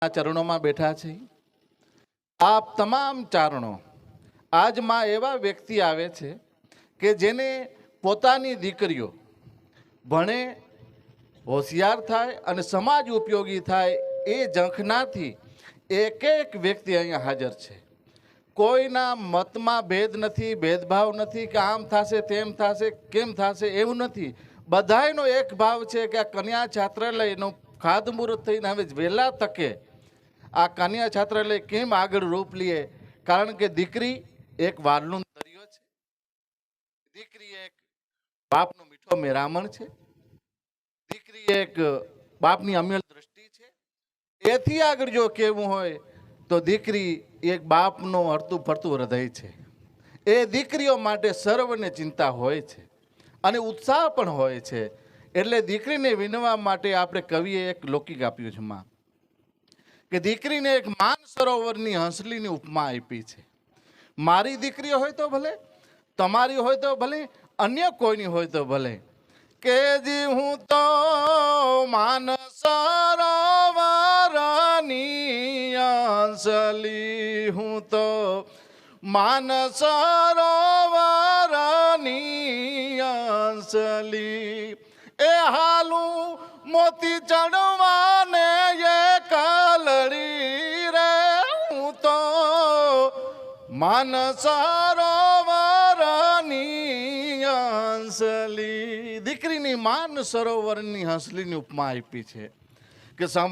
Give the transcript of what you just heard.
આ ચરણોમાં બેઠા છે આપ તમામ ચારણો આજમાં એવા વ્યક્તિ આવે છે કે જેને પોતાની દીકરીઓ ભણે હોશિયાર થાય અને સમાજ ઉપયોગી થાય એ ઝંખનાથી એક એક વ્યક્તિ અહીંયા હાજર છે। કોઈના મતમાં ભેદ નથી, ભેદભાવ નથી કે આમ થશે તેમ થશે કેમ થશે એવું નથી। બધાયનો એક ભાવ છે કે આ કન્યા છાત્રાલયનું ખાતમુહૂર્ત થઈને હવે વહેલા તકે આ કન્યા છાત્રાલય કેમ આગળ રૂપ લે, કારણ કે દીકરી એક વાલનું દરિયો છે, દીકરી એક બાપનો મીઠો મેરામણ છે, દીકરી એક બાપની અમેલ દ્રષ્ટિ છે। એથી આગળ જો કહેવું હોય તો દીકરી એક બાપનો હરતું ફરતું હૃદય છે। એ દીકરીઓ માટે સર્વને ચિંતા હોય છે અને ઉત્સાહ પણ હોય છે। એટલે દીકરીને વિનવા માટે આપણે કવિએ એક લૌકિક આપ્યું છે માં કે દીકરીને એક માન સરોવરની હંસલીની ઉપમા આપી છે। મારી દીકરી હોય તો ભલે, તમારી હોય તો ભલે, અન્ય કોઈની હોય તો ભલે, કે જી હું તો માન સરોવરની હંસલી, હું તો માન સરોવરની હંસલી, એ હાલું મોતી ચડવાને એ કલડી રે, હું તો માન સરોવરની હંસલી। દીકરીની માન સરોવરની હંસલીની ઉપમા આપી છે કે